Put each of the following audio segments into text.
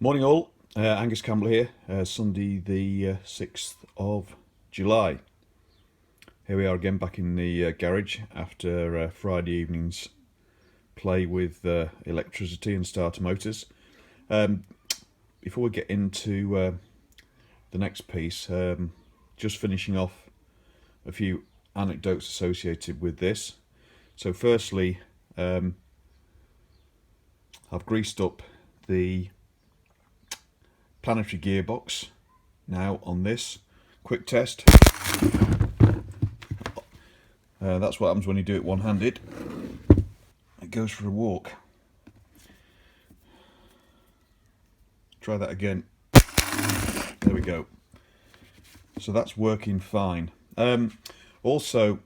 Morning all, Angus Campbell here, Sunday the 6th of July. Here we are again back in the garage after Friday evening's play with electricity and starter motors. Before we get into the next piece, just finishing off a few anecdotes associated with this. So firstly, I've greased up the planetary gearbox now on this quick test. That's what happens when you do it one-handed. It goes for a walk. Try that again. There we go. So that's working fine. Also,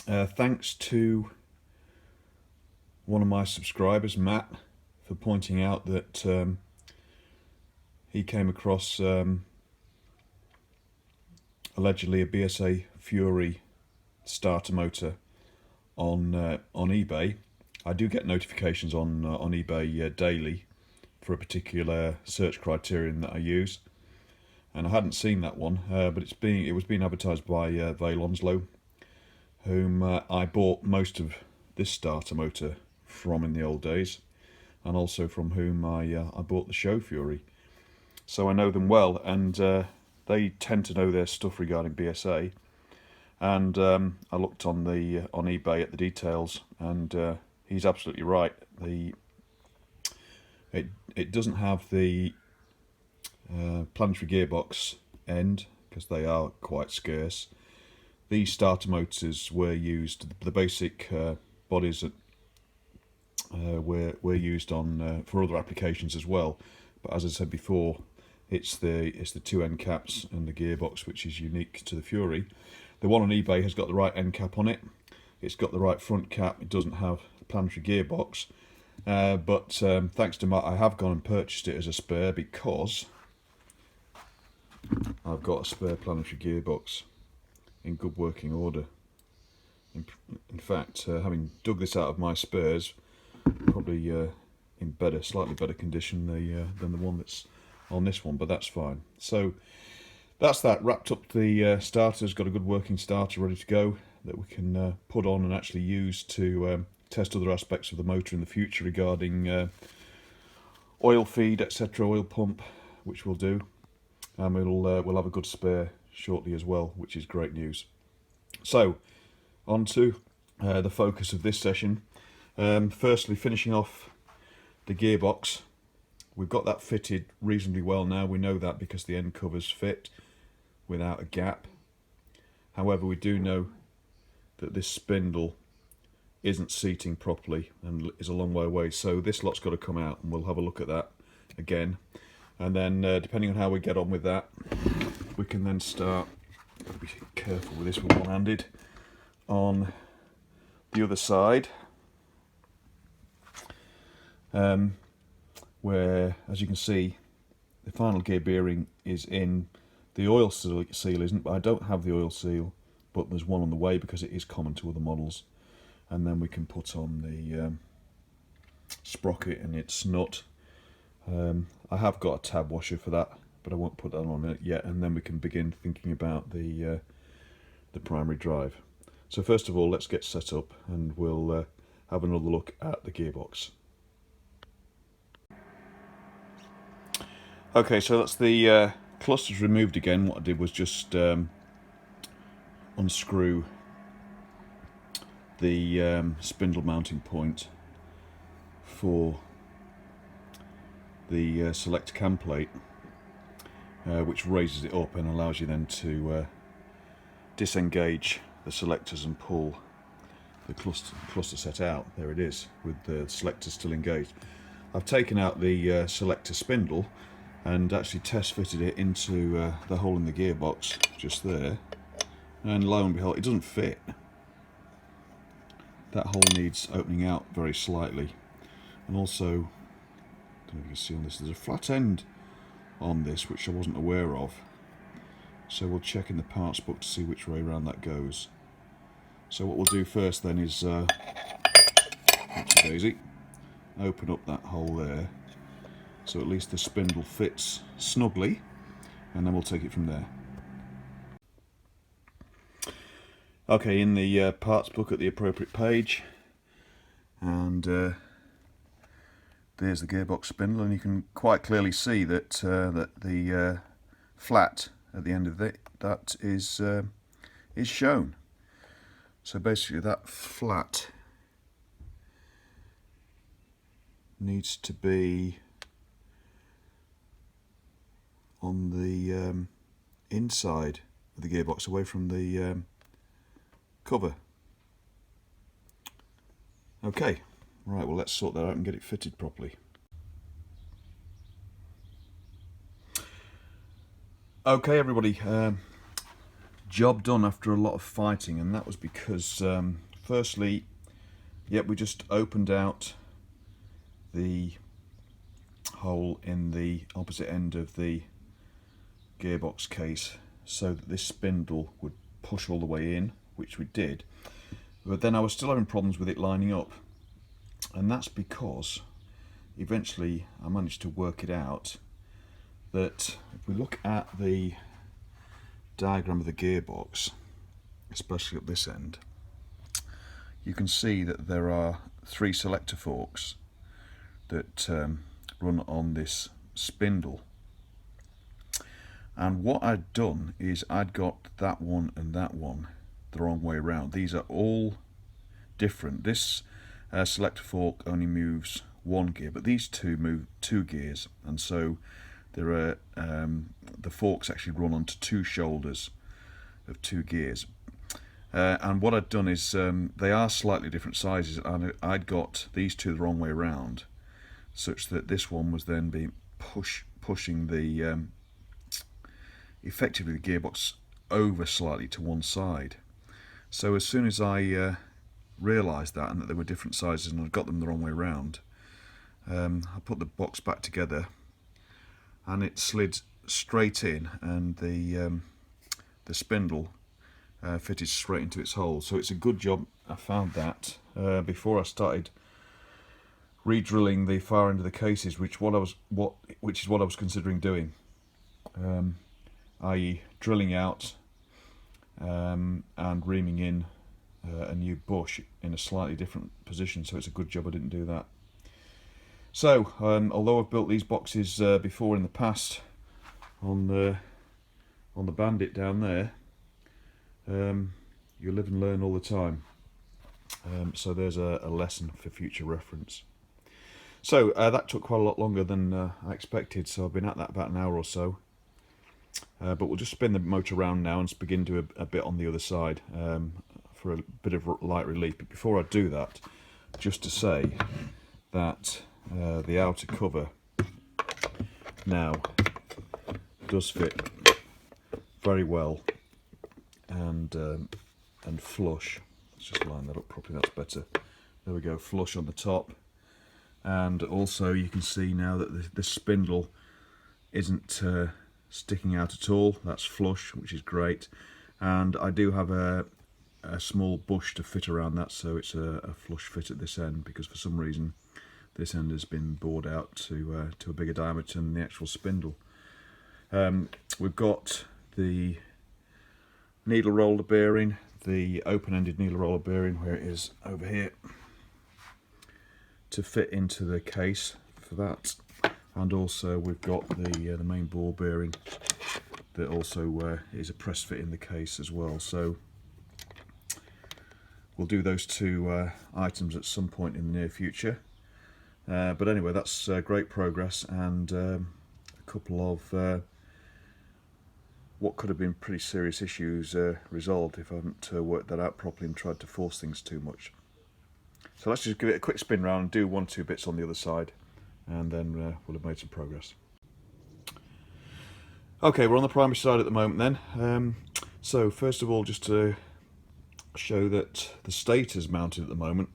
thanks to one of my subscribers, Matt, for pointing out that he came across allegedly a BSA Fury starter motor on eBay. I do get notifications on eBay daily for a particular search criterion that I use, and I hadn't seen that one, but it was being advertised by Valonslow, whom I bought most of this starter motor from in the old days, and also from whom I bought the Show Fury. So I know them well, and they tend to know their stuff regarding BSA. And I looked on eBay at the details, and he's absolutely right. It doesn't have the planetary gearbox end because they are quite scarce. These starter motors were used. The basic bodies were used on for other applications as well. But as I said before, it's the two end caps and the gearbox which is unique to the Fury. The one on eBay has got the right end cap on it. It's got the right front cap. It doesn't have the planetary gearbox. But thanks to Matt, I have gone and purchased it as a spare because I've got a spare planetary gearbox in good working order. In fact, having dug this out of my spares, probably in slightly better condition than the one that's on this one, but that's fine. So that's that. Wrapped up the starters, got a good working starter ready to go that we can put on and actually use to test other aspects of the motor in the future regarding oil feed, etc., oil pump, which we'll do, and we'll have a good spare shortly as well, which is great news. So on to the focus of this session. Firstly, finishing off the gearbox. We've got that fitted reasonably well now. We know that because the end covers fit without a gap. However, we do know that this spindle isn't seating properly and is a long way away. So this lot's got to come out, and we'll have a look at that again. And then, depending on how we get on with that, we can then start. Got to be careful with this with one-handed. On the other side, where, as you can see, the final gear bearing is in. The oil seal isn't, but I don't have the oil seal, but there's one on the way because it is common to other models. And then we can put on the sprocket and its nut. I have got a tab washer for that, but I won't put that on it yet. And then we can begin thinking about the primary drive. So first of all, let's get set up, and we'll have another look at the gearbox. Okay, so that's the clusters removed again. What I did was just unscrew the spindle mounting point for the select cam plate, which raises it up and allows you then to disengage the selectors and pull the cluster set out. There it is, with the selectors still engaged. I've taken out the selector spindle and actually test fitted it into the hole in the gearbox just there, and lo and behold, it doesn't fit. That hole needs opening out very slightly, and also, I don't know if you can see on this, there's a flat end on this which I wasn't aware of, so we'll check in the parts book to see which way around that goes. So what we'll do first then is daisy, open up that hole there, so at least the spindle fits snugly, and then we'll take it from there. Okay, in the parts book at the appropriate page, and there's the gearbox spindle, and you can quite clearly see that the flat at the end of that is shown. So basically that flat needs to be on the inside of the gearbox, away from the cover. Okay, right, well let's sort that out and get it fitted properly. Okay everybody, job done after a lot of fighting, and that was because firstly, we just opened out the hole in the opposite end of the gearbox case so that this spindle would push all the way in, which we did, but then I was still having problems with it lining up, and that's because eventually I managed to work it out that if we look at the diagram of the gearbox, especially at this end, you can see that there are 3 selector forks that run on this spindle, and what I'd done is I'd got that one and that one the wrong way around. These are all different. This selector fork only moves 1 gear, but these two move 2 gears, and so there are the forks actually run onto 2 shoulders of 2 gears. And what I'd done is they are slightly different sizes, and I'd got these two the wrong way around, such that this one was then being pushing the effectively the gearbox over slightly to one side. So as soon as I realised that, and that they were different sizes and I'd got them the wrong way around, I put the box back together and it slid straight in, and the spindle fitted straight into its hole. So it's a good job I found that before I started re-drilling the far end of the cases, which is what I was considering doing, i.e. drilling out and reaming in a new bush in a slightly different position. So it's a good job I didn't do that. So although I've built these boxes before in the past on the Bandit down there, you live and learn all the time. So there's a lesson for future reference. So that took quite a lot longer than I expected, so I've been at that about an hour or so. But we'll just spin the motor around now and begin to do a bit on the other side for a bit of light relief. But before I do that, just to say that the outer cover now does fit very well and flush. Let's just line that up properly, that's better. There we go, flush on the top. And also you can see now that the spindle isn't sticking out at all. That's flush, which is great. And I do have a small bush to fit around that, so it's a flush fit at this end, because for some reason this end has been bored out to a bigger diameter than the actual spindle. We've got the needle roller bearing, the open-ended needle roller bearing, where it is over here, to fit into the case for that. And also we've got the main ball bearing that also is a press fit in the case as well. So we'll do those 2 items at some point in the near future. But anyway, that's great progress, and a couple of what could have been pretty serious issues resolved if I hadn't worked that out properly and tried to force things too much. So let's just give it a quick spin round and do 1 or 2 bits on the other side, and then we'll have made some progress. Okay, we're on the primary side at the moment then. So first of all, just to show that the stator is mounted at the moment,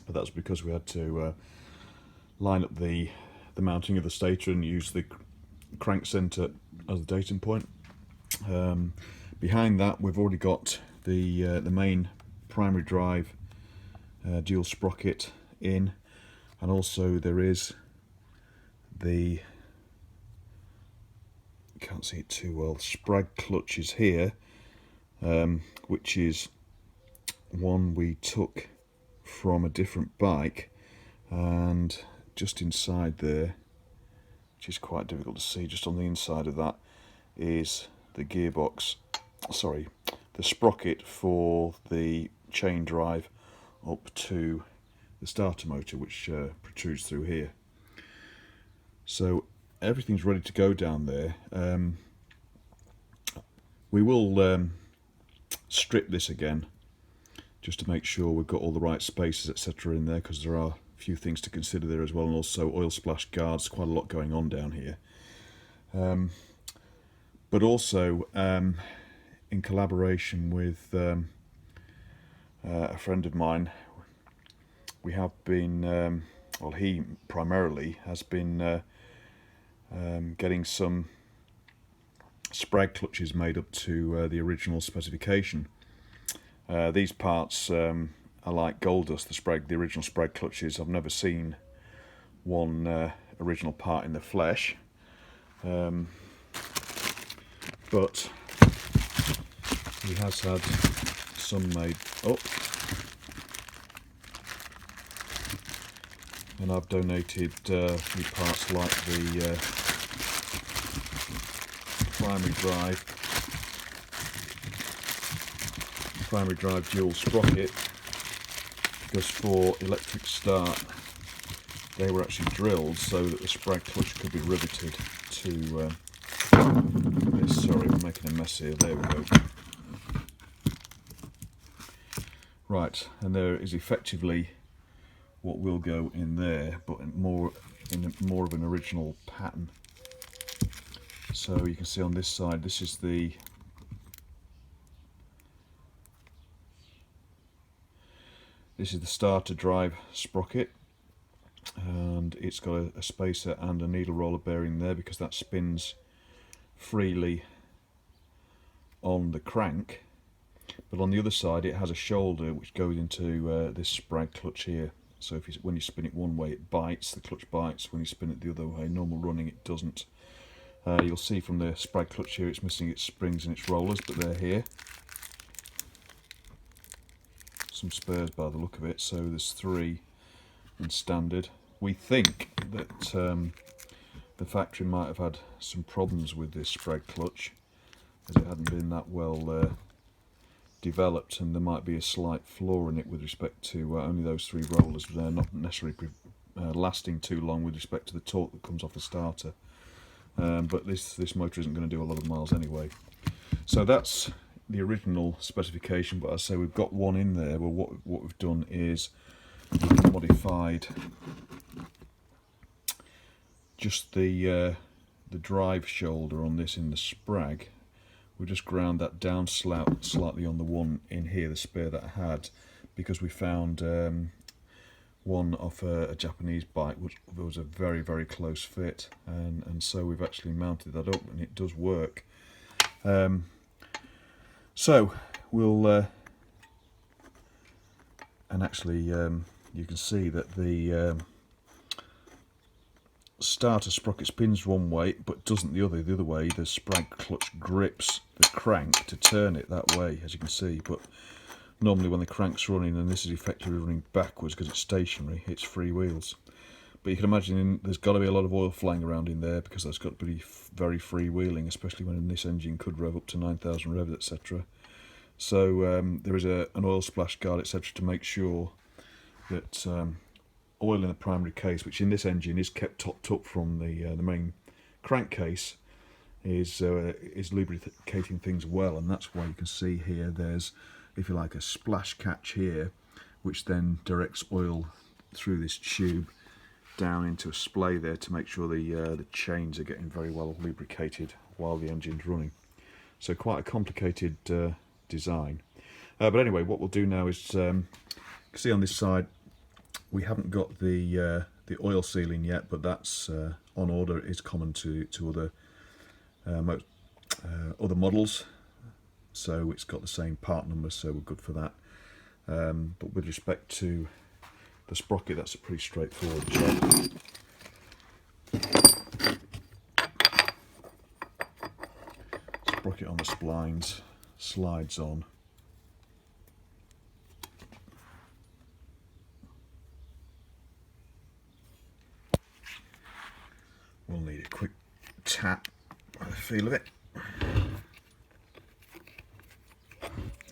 but that's because we had to line up the mounting of the stator and use the crank centre as the datum point. Behind that we've already got the main primary drive dual sprocket in, and also there is the, can't see it too well, sprag clutch is here, which is one we took from a different bike, and just inside there, which is quite difficult to see, just on the inside of that is the gearbox, sorry, the sprocket for the chain drive up to the starter motor, which protrudes through here. So everything's ready to go down there. We will strip this again just to make sure we've got all the right spaces, etc. in there, because there are a few things to consider there as well, and also oil splash guards, quite a lot going on down here. But also in collaboration with a friend of mine, we have been, well, he primarily has been getting some sprag clutches made up to the original specification. These parts are like gold dust, the original sprag clutches. I've never seen one original part in the flesh, but he has had some made up, and I've donated a few parts like the primary drive dual sprocket, because for electric start they were actually drilled so that the sprag clutch could be riveted to this. Sorry, we're making a mess here. There we go. Right, and there is effectively what will go in there, but in more of an original pattern. So you can see on this side, this is the starter drive sprocket, and it's got a spacer and a needle roller bearing there because that spins freely on the crank. But on the other side it has a shoulder which goes into this sprag clutch here. So when you spin it one way it bites, the clutch bites. When you spin it the other way, normal running, it doesn't. You'll see from the sprag clutch here it's missing its springs and its rollers, but they're here. Some spares by the look of it, so there's 3 in standard. We think that the factory might have had some problems with this sprag clutch, as it hadn't been that well developed, and there might be a slight flaw in it with respect to only those 3 rollers. They're not necessarily lasting too long with respect to the torque that comes off the starter. But this motor isn't going to do a lot of miles anyway. So that's the original specification, but as I say, we've got one in there. Well, what we've done is we've modified just the drive shoulder on this in the sprag. We just ground that down slightly on the one in here, the spare that I had, because we found one off a Japanese bike which was a very, very close fit, and so we've actually mounted that up, and it does work. So we'll and actually you can see that the starter sprocket spins one way but doesn't the other way. The sprag clutch grips the crank to turn it that way, as you can see, but normally when the crank's running, and this is effectively running backwards because it's stationary, it's free wheels. But you can imagine there's got to be a lot of oil flying around in there, because that's got to be very freewheeling, especially when this engine could rev up to 9,000 revs, etc. So there is an oil splash guard, etc., to make sure that oil in the primary case, which in this engine is kept topped up from the main crankcase, is lubricating things well, and that's why you can see here there's, if you like, a splash catch here, which then directs oil through this tube down into a splay there to make sure the chains are getting very well lubricated while the engine's running. So quite a complicated design. But anyway, what we'll do now is, you can see on this side we haven't got the oil sealing yet, but that's on order. It is common to other models, so it's got the same part number, so we're good for that. But with respect to the sprocket, that's a pretty straightforward job. sprocket on the splines slides on. We'll need a quick tap by the feel of it.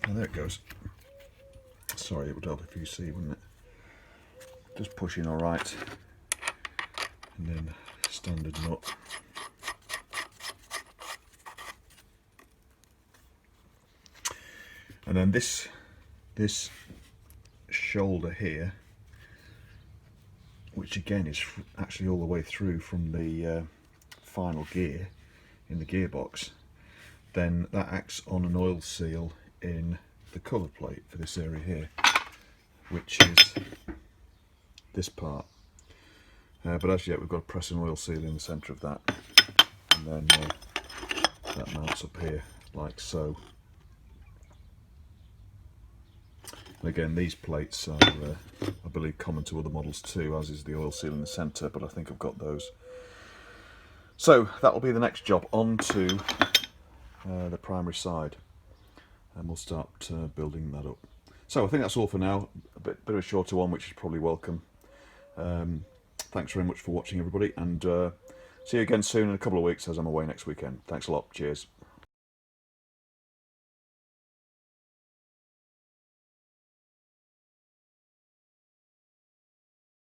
And there it goes. Sorry, it would help if you see, wouldn't it? Just pushing all right, and then standard nut. And then this shoulder here, which again is actually all the way through from the final gear in the gearbox, then that acts on an oil seal in the cover plate for this area here, which is this part. But as yet we've got to press an oil seal in the centre of that, and then that mounts up here like so. And again, these plates are I believe common to other models too, as is the oil seal in the centre, but I think I've got those. So that will be the next job, on to the primary side, and we'll start building that up. So I think that's all for now. A bit of a shorter one, which is probably welcome. Thanks very much for watching, everybody, and see you again soon in a couple of weeks, as I'm away next weekend. Thanks a lot. Cheers.